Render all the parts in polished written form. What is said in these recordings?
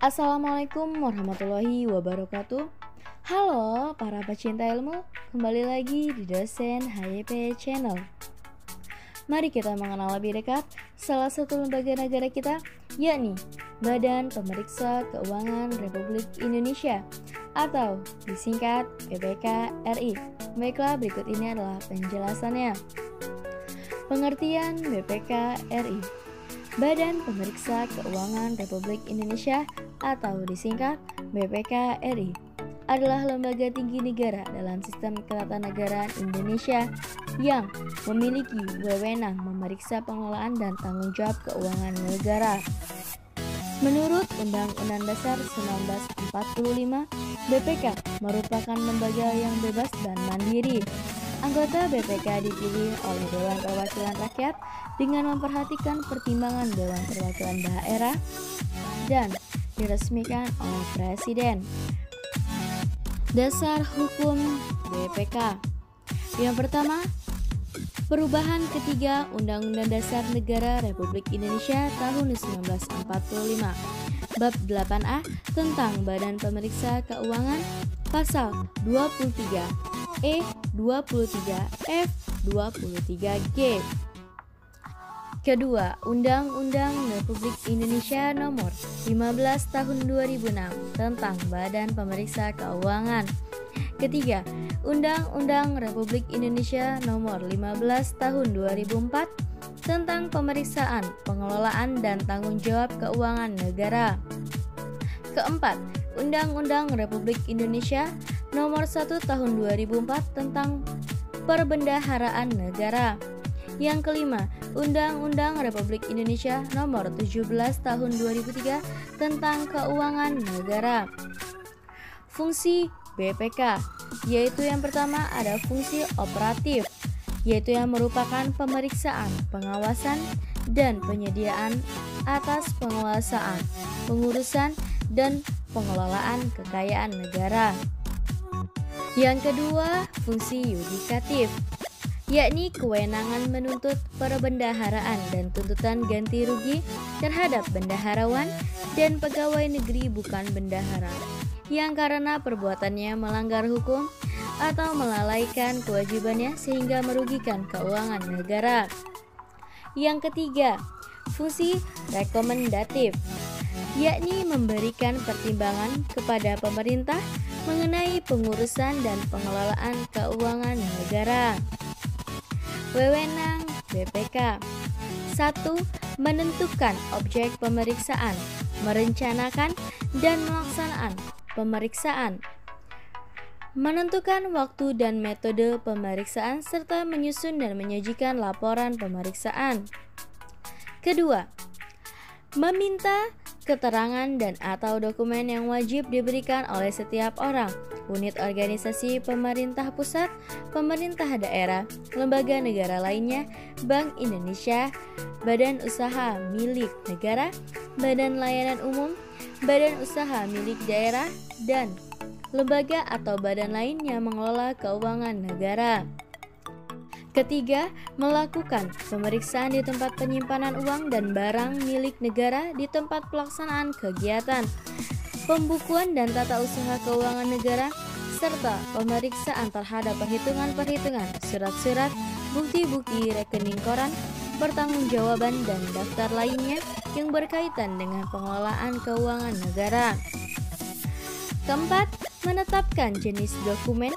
Assalamualaikum warahmatullahi wabarakatuh. Halo para pecinta ilmu, kembali lagi di dosen HYP Channel. Mari kita mengenal lebih dekat salah satu lembaga negara kita, yakni Badan Pemeriksa Keuangan Republik Indonesia atau disingkat BPK RI. Baiklah, berikut ini adalah penjelasannya. Pengertian BPK RI: Badan Pemeriksa Keuangan Republik Indonesia atau disingkat BPK RI adalah lembaga tinggi negara dalam sistem ketatanegaraan Indonesia yang memiliki wewenang memeriksa pengelolaan dan tanggung jawab keuangan negara. Menurut Undang-Undang Dasar 1945, BPK merupakan lembaga yang bebas dan mandiri. Anggota BPK dipilih oleh Dewan Perwakilan Rakyat dengan memperhatikan pertimbangan Dewan Perwakilan Daerah dan diresmikan oleh Presiden. Dasar hukum BPK. Yang pertama, perubahan ketiga Undang-Undang Dasar Negara Republik Indonesia tahun 1945. Bab 8A tentang Badan Pemeriksa Keuangan, pasal 23E, 23F, 23G. Kedua, Undang-Undang Republik Indonesia Nomor 15 Tahun 2006 tentang Badan Pemeriksa Keuangan. Ketiga, Undang-Undang Republik Indonesia Nomor 15 Tahun 2004 tentang Pemeriksaan, Pengelolaan, dan Tanggung Jawab Keuangan Negara. Keempat, Undang-Undang Republik Indonesia Nomor 1 Tahun 2004 tentang Perbendaharaan Negara. Yang kelima, Undang-Undang Republik Indonesia Nomor 17 Tahun 2003 tentang Keuangan Negara. Fungsi BPK, yaitu yang pertama ada fungsi operatif, yaitu yang merupakan pemeriksaan, pengawasan, dan penyediaan atas penguasaan, pengurusan, dan pengelolaan kekayaan negara. Yang kedua, fungsi yudikatif, yakni kewenangan menuntut perbendaharaan dan tuntutan ganti rugi terhadap bendaharawan dan pegawai negeri bukan bendahara yang karena perbuatannya melanggar hukum atau melalaikan kewajibannya sehingga merugikan keuangan negara. Yang ketiga, fungsi rekomendatif, yakni memberikan pertimbangan kepada pemerintah mengenai pengurusan dan pengelolaan keuangan negara. Wewenang BPK: 1. Menentukan objek pemeriksaan, merencanakan dan melaksanaan pemeriksaan, menentukan waktu dan metode pemeriksaan serta menyusun dan menyajikan laporan pemeriksaan. Kedua, meminta keterangan dan atau dokumen yang wajib diberikan oleh setiap orang, unit organisasi pemerintah pusat, pemerintah daerah, lembaga negara lainnya, Bank Indonesia, badan usaha milik negara, badan layanan umum, badan usaha milik daerah, dan lembaga atau badan lain yang mengelola keuangan negara. Ketiga, melakukan pemeriksaan di tempat penyimpanan uang dan barang milik negara di tempat pelaksanaan kegiatan, pembukuan dan tata usaha keuangan negara, serta pemeriksaan terhadap perhitungan-perhitungan, surat-surat, bukti-bukti rekening koran, pertanggungjawaban dan daftar lainnya yang berkaitan dengan pengelolaan keuangan negara. Keempat, menetapkan jenis dokumen,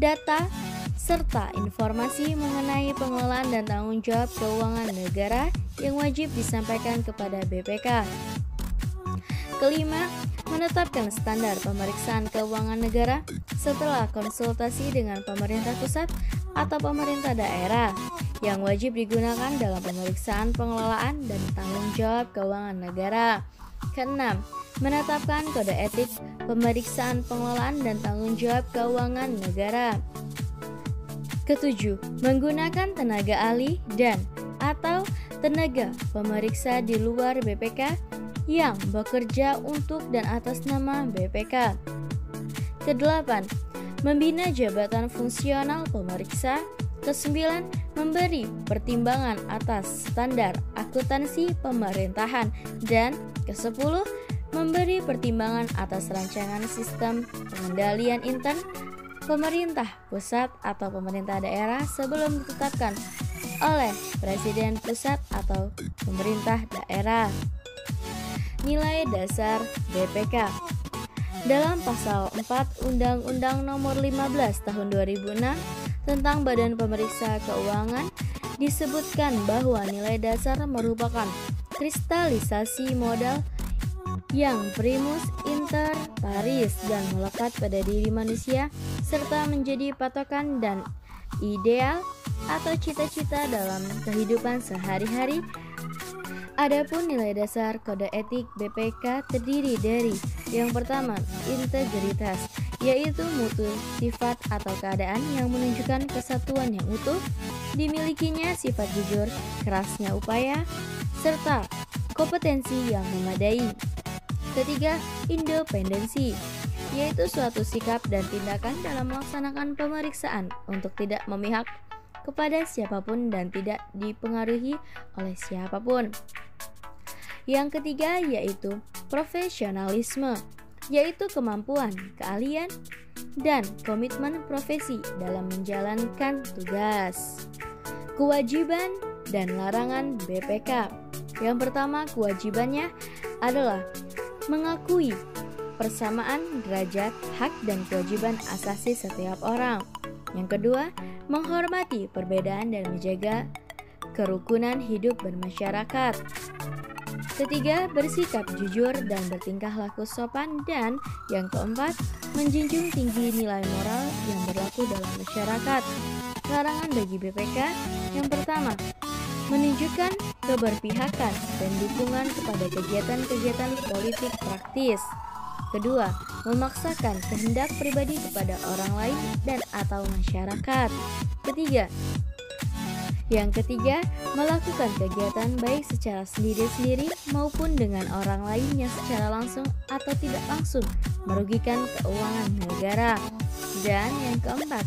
data, serta informasi mengenai pengelolaan dan tanggung jawab keuangan negara yang wajib disampaikan kepada BPK. Kelima, menetapkan standar pemeriksaan keuangan negara setelah konsultasi dengan pemerintah pusat atau pemerintah daerah yang wajib digunakan dalam pemeriksaan pengelolaan dan tanggung jawab keuangan negara. Keenam, menetapkan kode etik pemeriksaan pengelolaan dan tanggung jawab keuangan negara. Ketujuh, menggunakan tenaga ahli dan atau tenaga pemeriksa di luar BPK yang bekerja untuk dan atas nama BPK. Kedelapan, membina jabatan fungsional pemeriksa. Kesembilan, memberi pertimbangan atas standar akuntansi pemerintahan. Dan kesepuluh, memberi pertimbangan atas rancangan sistem pengendalian intern pemerintah pusat atau pemerintah daerah sebelum ditetapkan oleh Presiden pusat atau pemerintah daerah. Nilai dasar BPK. Dalam pasal 4 Undang-Undang Nomor 15 Tahun 2006 tentang Badan Pemeriksa Keuangan disebutkan bahwa nilai dasar merupakan kristalisasi modal yang primus inter pares dan melekat pada diri manusia serta menjadi patokan dan ideal atau cita-cita dalam kehidupan sehari-hari. Adapun nilai dasar kode etik BPK terdiri dari yang pertama, integritas, yaitu mutu sifat atau keadaan yang menunjukkan kesatuan yang utuh, dimilikinya sifat jujur, kerasnya upaya, serta kompetensi yang memadai. Ketiga, independensi, yaitu suatu sikap dan tindakan dalam melaksanakan pemeriksaan untuk tidak memihak kepada siapapun dan tidak dipengaruhi oleh siapapun. Yang ketiga yaitu profesionalisme, yaitu kemampuan, keahlian, dan komitmen profesi dalam menjalankan tugas. Kewajiban dan larangan BPK. Yang pertama, kewajibannya adalah mengakui persamaan derajat, hak, dan kewajiban asasi setiap orang. Yang kedua, menghormati perbedaan dan menjaga kerukunan hidup bermasyarakat. Ketiga, bersikap jujur dan bertingkah laku sopan. Dan yang keempat, menjunjung tinggi nilai moral yang berlaku dalam masyarakat. Larangan bagi BPK. Yang pertama, menunjukkan keberpihakan dan dukungan kepada kegiatan-kegiatan politik praktis. Kedua, memaksakan kehendak pribadi kepada orang lain dan atau masyarakat. Yang ketiga, melakukan kegiatan baik secara sendiri-sendiri maupun dengan orang lain yang secara langsung atau tidak langsung merugikan keuangan negara. Dan yang keempat,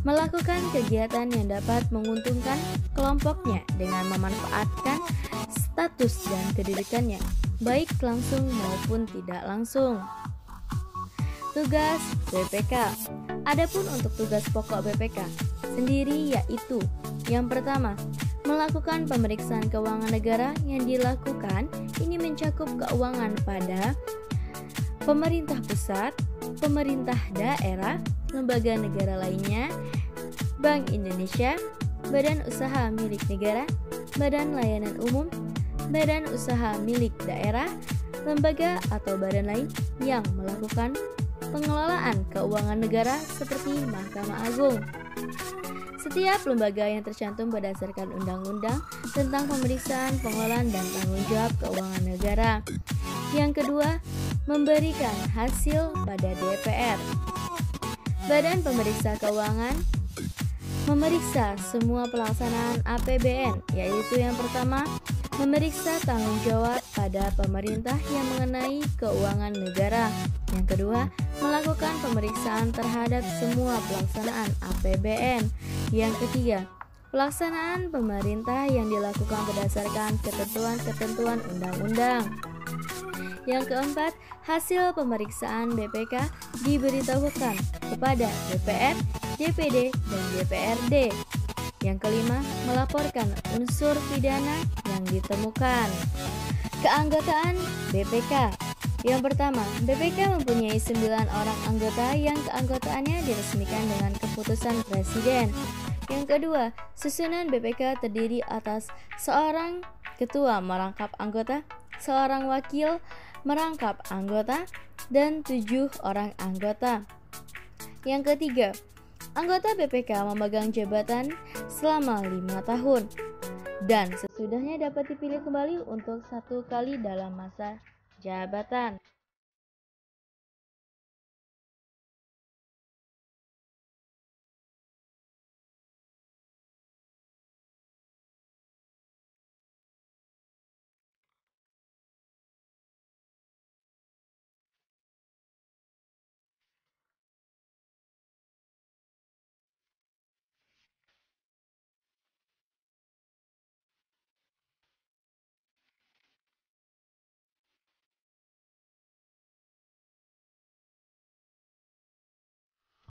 melakukan kegiatan yang dapat menguntungkan kelompoknya dengan memanfaatkan status dan kedudukannya, baik langsung maupun tidak langsung. Tugas BPK. Adapun untuk tugas pokok BPK sendiri yaitu yang pertama, melakukan pemeriksaan keuangan negara yang dilakukan ini mencakup keuangan pada pemerintah pusat, pemerintah daerah, lembaga negara lainnya, Bank Indonesia, badan usaha milik negara, badan layanan umum, badan usaha milik daerah, lembaga atau badan lain yang melakukan pengelolaan keuangan negara seperti Mahkamah Agung. Setiap lembaga yang tercantum berdasarkan Undang-Undang tentang Pemeriksaan, Pengelolaan, dan Tanggung Jawab Keuangan Negara. Yang kedua, memberikan hasil pada DPR. Badan Pemeriksa Keuangan memeriksa semua pelaksanaan APBN, yaitu yang pertama, memeriksa tanggung jawab pada pemerintah yang mengenai keuangan negara. Yang kedua, melakukan pemeriksaan terhadap semua pelaksanaan APBN. Yang ketiga, pelaksanaan pemerintah yang dilakukan berdasarkan ketentuan-ketentuan undang-undang. Yang keempat, hasil pemeriksaan BPK diberitahukan kepada DPR, DPD, dan DPRD. Yang kelima, melaporkan unsur pidana yang ditemukan. Keanggotaan BPK. Yang pertama, BPK mempunyai 9 orang anggota yang keanggotaannya diresmikan dengan keputusan Presiden. Yang kedua, susunan BPK terdiri atas seorang ketua merangkap anggota, seorang wakil merangkap anggota, dan 7 orang anggota. Yang ketiga, anggota BPK memegang jabatan selama 5 tahun dan sesudahnya dapat dipilih kembali untuk 1 kali dalam masa jabatan.